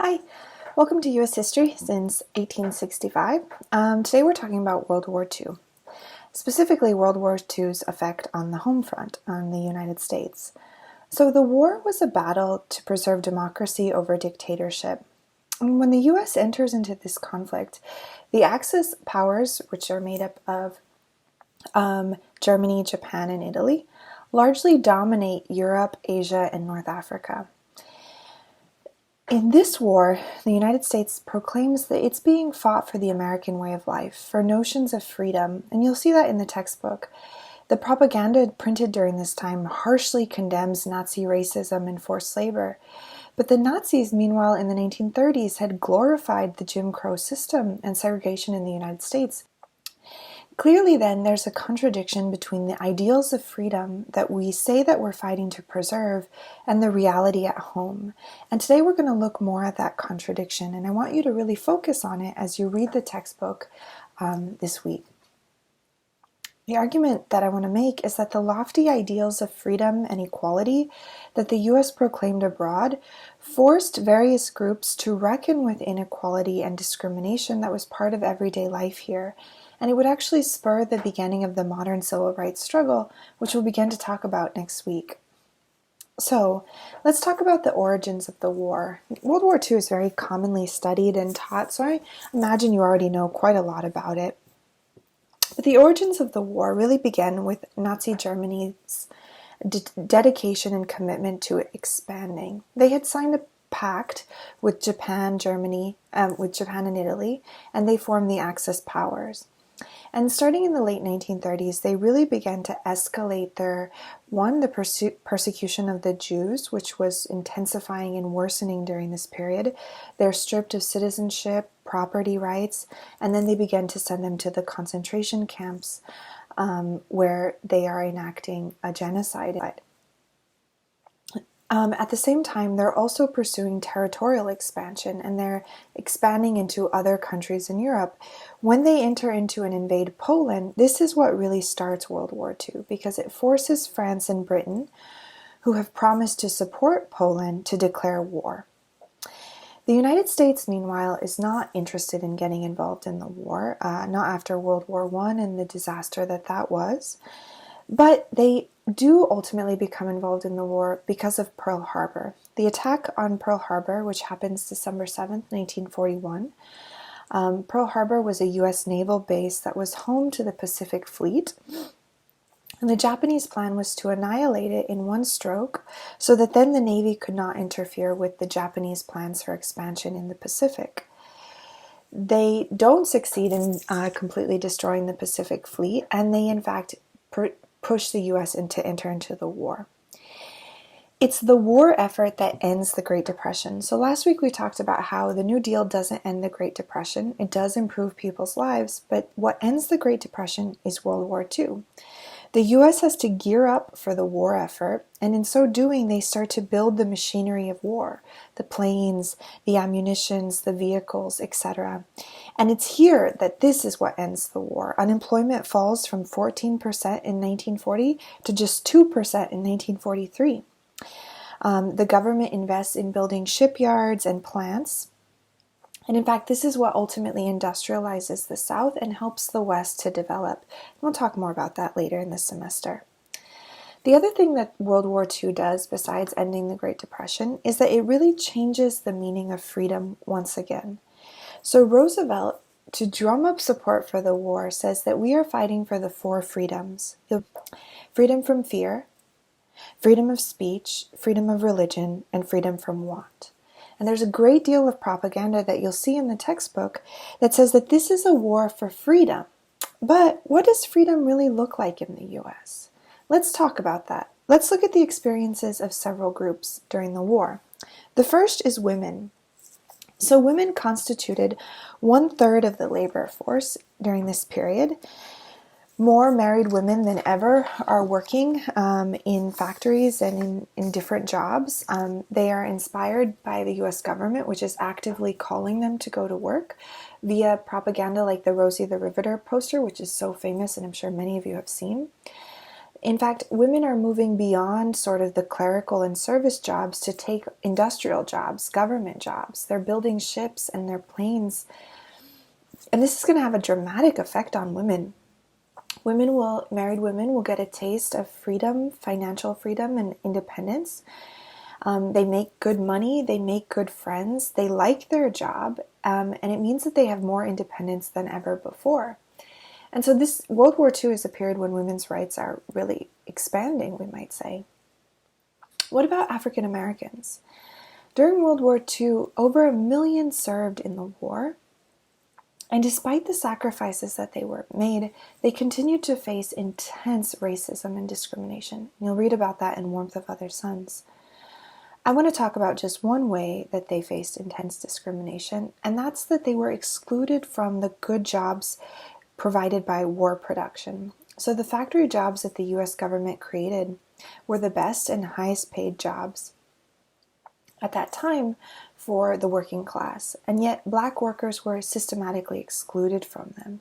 Hi, welcome to U.S. History since 1865. Today we're talking about World War II, specifically World War II's effect on the home front, on the United States. So the war was a battle to preserve democracy over dictatorship. And when the U.S. enters into this conflict, the Axis powers, which are made up of Germany, Japan, and Italy, largely dominate Europe, Asia, and North Africa. In this war, the United States proclaims that it's being fought for the American way of life, for notions of freedom, and you'll see that in the textbook. The propaganda printed during this time harshly condemns Nazi racism and forced labor. But the Nazis, meanwhile, in the 1930s, had glorified the Jim Crow system and segregation in the United States. Clearly, then, there's a contradiction between the ideals of freedom that we say that we're fighting to preserve and the reality at home. And today we're going to look more at that contradiction, and I want you to really focus on it as you read the textbook this week. The argument that I want to make is that the lofty ideals of freedom and equality that the U.S. proclaimed abroad forced various groups to reckon with inequality and discrimination that was part of everyday life here. And it would actually spur the beginning of the modern civil rights struggle, which we'll begin to talk about next week. So, let's talk about the origins of the war. World War II is very commonly studied and taught, so I imagine you already know quite a lot about it. But the origins of the war really began with Nazi Germany's dedication and commitment to expanding. They had signed a pact with Japan, with Japan and Italy, and they formed the Axis powers. And starting in the late 1930s, they really began to escalate the persecution of the Jews, which was intensifying and worsening during this period. They're stripped of citizenship, property rights, and then they began to send them to the concentration camps where they are enacting a genocide. At the same time, they're also pursuing territorial expansion, and they're expanding into other countries in Europe. When they enter into and invade Poland, this is what really starts World War II, because it forces France and Britain, who have promised to support Poland, to declare war. The United States, meanwhile, is not interested in getting involved in the war, not after World War I and the disaster that was. But they do ultimately become involved in the war because of Pearl Harbor. The attack on Pearl Harbor, which happens December 7th, 1941, Pearl Harbor was a U.S. naval base that was home to the Pacific Fleet, and the Japanese plan was to annihilate it in one stroke so that then the Navy could not interfere with the Japanese plans for expansion in the Pacific. They don't succeed in completely destroying the Pacific Fleet, and they in fact push the U.S. to enter into the war. It's the war effort that ends the Great Depression. So last week we talked about how the New Deal doesn't end the Great Depression. It does improve people's lives, but what ends the Great Depression is World War II. The U.S. has to gear up for the war effort, and in so doing, they start to build the machinery of war, the planes, the ammunitions, the vehicles, etc. And it's here that this is what ends the war. Unemployment falls from 14% in 1940 to just 2% in 1943. The government invests in building shipyards and plants. And in fact, this is what ultimately industrializes the South and helps the West to develop. We'll talk more about that later in this semester. The other thing that World War II does, besides ending the Great Depression, is that it really changes the meaning of freedom once again. So Roosevelt, to drum up support for the war, says that we are fighting for the 4 freedoms: freedom from fear, freedom of speech, freedom of religion, and freedom from want. And there's a great deal of propaganda that you'll see in the textbook that says that this is a war for freedom. But what does freedom really look like in the U.S.? Let's talk about that. Let's look at the experiences of several groups during the war. The first is women. So women constituted 1/3 of the labor force during this period. More married women than ever are working in factories and in different jobs. They are inspired by the U.S. government, which is actively calling them to go to work via propaganda like the Rosie the Riveter poster, which is so famous and I'm sure many of you have seen. In fact, women are moving beyond sort of the clerical and service jobs to take industrial jobs, government jobs. They're building ships and their planes. And this is going to have a dramatic effect on women. Married women will get a taste of freedom, financial freedom, and independence. They make good money, they make good friends, they like their job, and it means that they have more independence than ever before. And so this World War II is a period when women's rights are really expanding, we might say. What about African Americans? During World War II, over 1 million served in the war. And despite the sacrifices that they were made, they continued to face intense racism and discrimination. You'll read about that in Warmth of Other Suns. I want to talk about just one way that they faced intense discrimination, and that's that they were excluded from the good jobs provided by war production. So the factory jobs that the US government created were the best and highest paid jobs at that time for the working class, and yet black workers were systematically excluded from them.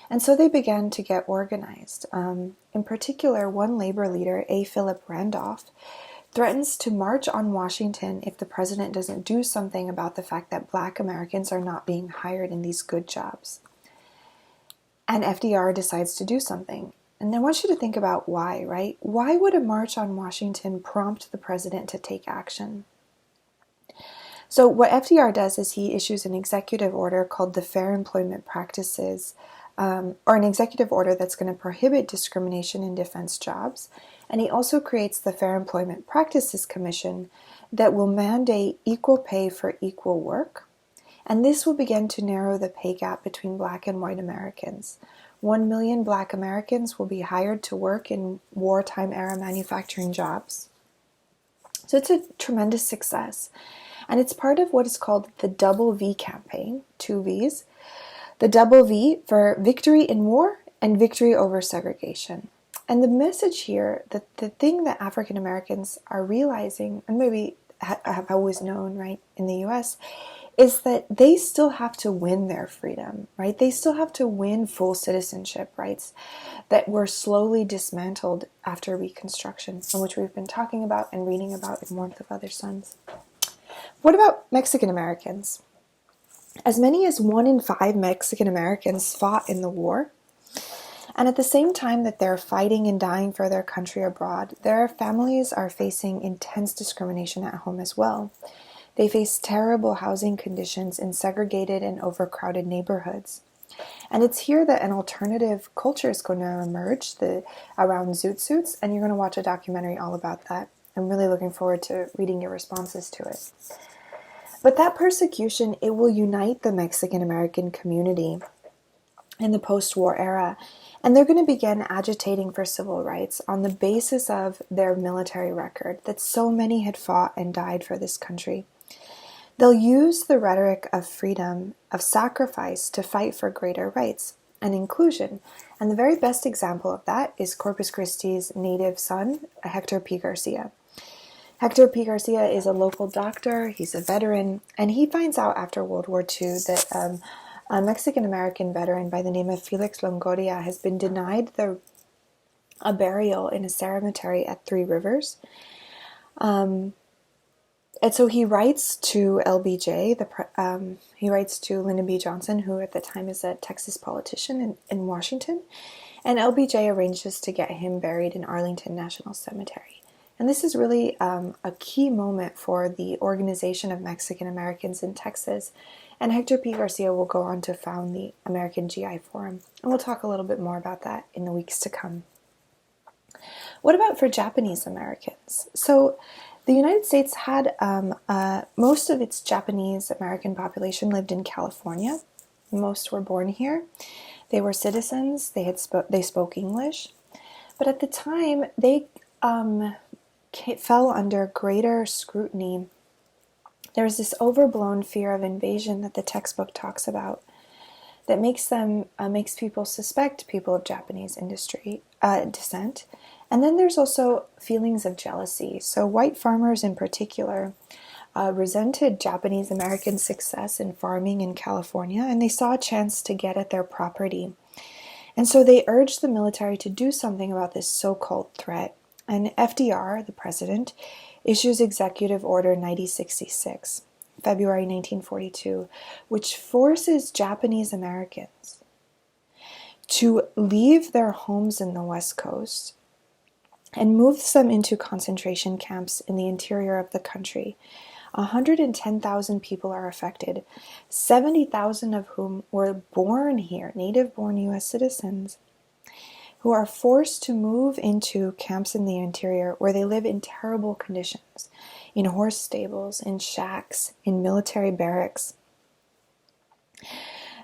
And so they began to get organized. In particular, one labor leader, A. Philip Randolph, threatens to march on Washington if the president doesn't do something about the fact that black Americans are not being hired in these good jobs. And FDR decides to do something. And I want you to think about why, right? Why would a march on Washington prompt the president to take action? So what FDR does is he issues an executive order called the Fair Employment Practices, or an executive order that's going to prohibit discrimination in defense jobs. And he also creates the Fair Employment Practices Commission that will mandate equal pay for equal work. And this will begin to narrow the pay gap between black and white Americans. 1 million black Americans will be hired to work in wartime era manufacturing jobs. So it's a tremendous success. And it's part of what is called the Double V campaign, 2 V's. The Double V for victory in war and victory over segregation. And the message here, that the thing that African Americans are realizing, and maybe have always known, right, in the US, is that they still have to win their freedom, right? They still have to win full citizenship rights that were slowly dismantled after Reconstruction, and which we've been talking about and reading about in Warmth of Other Suns. What about Mexican Americans? As many as 1 in 5 Mexican Americans fought in the war. And at the same time that they're fighting and dying for their country abroad, their families are facing intense discrimination at home as well. They face terrible housing conditions in segregated and overcrowded neighborhoods. And it's here that an alternative culture is going to emerge around zoot suits, and you're going to watch a documentary all about that. I'm really looking forward to reading your responses to it. But that persecution, it will unite the Mexican American community in the post-war era, and they're going to begin agitating for civil rights on the basis of their military record, that so many had fought and died for this country. They'll use the rhetoric of freedom, of sacrifice, to fight for greater rights and inclusion. And the very best example of that is Corpus Christi's native son, Hector P. Garcia. Hector P. Garcia is a local doctor, he's a veteran, and he finds out after World War II that a Mexican-American veteran by the name of Felix Longoria has been denied a burial in a cemetery at Three Rivers. And so he writes to LBJ, he writes to Lyndon B. Johnson, who at the time is a Texas politician in Washington, and LBJ arranges to get him buried in Arlington National Cemetery. And this is really a key moment for the organization of Mexican Americans in Texas. And Hector P. Garcia will go on to found the American GI Forum. And we'll talk a little bit more about that in the weeks to come. What about for Japanese Americans? So the United States had most of its Japanese American population lived in California. Most were born here. They were citizens. They spoke English. But at the time, they fell under greater scrutiny. There's this overblown fear of invasion that the textbook talks about that makes people suspect people of Japanese descent. And then there's also feelings of jealousy. So white farmers in particular resented Japanese American success in farming in California, and they saw a chance to get at their property. And so they urged the military to do something about this so-called threat. And FDR, the president, issues Executive Order 9066, February 1942, which forces Japanese Americans to leave their homes in the West Coast and moves them into concentration camps in the interior of the country. 110,000 people are affected, 70,000 of whom were born here, native-born U.S. citizens, who are forced to move into camps in the interior where they live in terrible conditions, in horse stables, in shacks, in military barracks.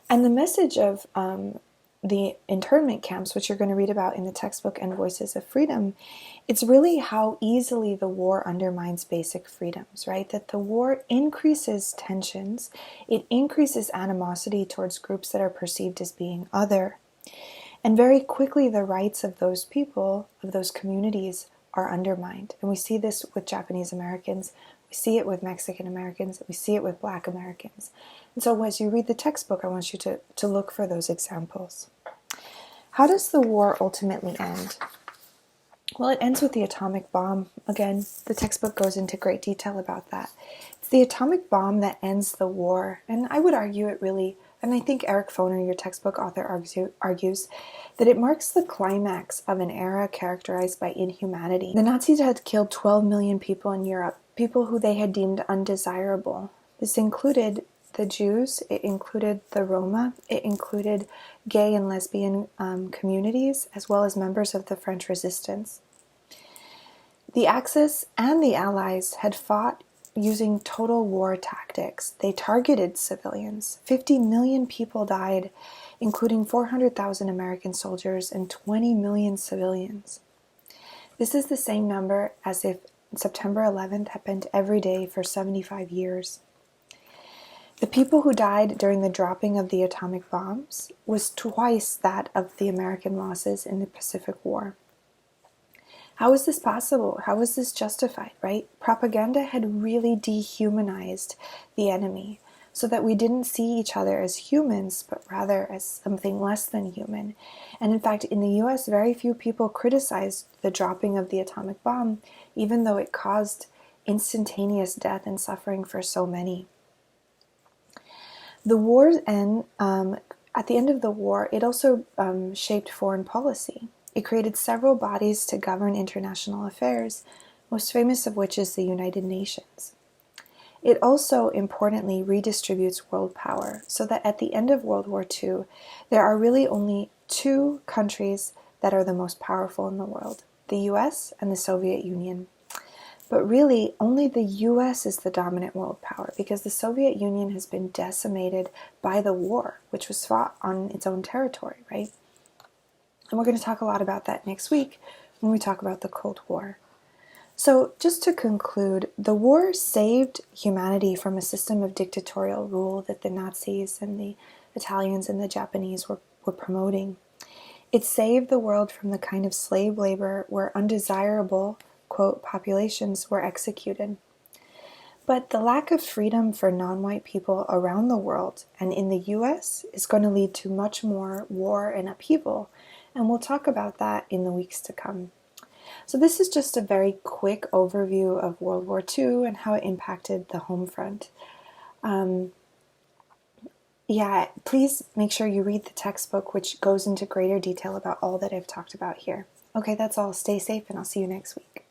And the message of the internment camps, which you're going to read about in the textbook and Voices of Freedom, it's really how easily the war undermines basic freedoms, right? That the war increases tensions, it increases animosity towards groups that are perceived as being other. And very quickly, the rights of those people, of those communities, are undermined. And we see this with Japanese Americans, we see it with Mexican Americans, we see it with Black Americans. And so as you read the textbook, I want you to look for those examples. How does the war ultimately end? Well, it ends with the atomic bomb. Again, the textbook goes into great detail about that. It's the atomic bomb that ends the war. And I would argue it really, and I think Eric Foner, your textbook author, argues that it marks the climax of an era characterized by inhumanity. The Nazis had killed 12 million people in Europe, people who they had deemed undesirable. This included the Jews, it included the Roma, it included gay and lesbian communities, as well as members of the French resistance. The Axis and the Allies had fought using total war tactics. They targeted civilians. 50 million people died, including 400,000 American soldiers and 20 million civilians. This is the same number as if September 11th happened every day for 75 years. The people who died during the dropping of the atomic bombs was twice that of the American losses in the Pacific War. How is this possible? How is this justified, right? Propaganda had really dehumanized the enemy so that we didn't see each other as humans, but rather as something less than human. And in fact, in the US, very few people criticized the dropping of the atomic bomb, even though it caused instantaneous death and suffering for so many. The war's end, at the end of the war, it also shaped foreign policy. It created several bodies to govern international affairs, most famous of which is the United Nations. It also, importantly, redistributes world power, so that at the end of World War II, there are really only two countries that are the most powerful in the world, the US and the Soviet Union. But really, only the US is the dominant world power because the Soviet Union has been decimated by the war, which was fought on its own territory, right? And we're going to talk a lot about that next week when we talk about the Cold War. So just to conclude, the war saved humanity from a system of dictatorial rule that the Nazis and the Italians and the Japanese were promoting. It saved the world from the kind of slave labor where undesirable, quote, populations were executed. But the lack of freedom for non-white people around the world and in the US is going to lead to much more war and upheaval, and we'll talk about that in the weeks to come. So this is just a very quick overview of World War II and how it impacted the home front. Please make sure you read the textbook, which goes into greater detail about all that I've talked about here. Okay, that's all. Stay safe, and I'll see you next week.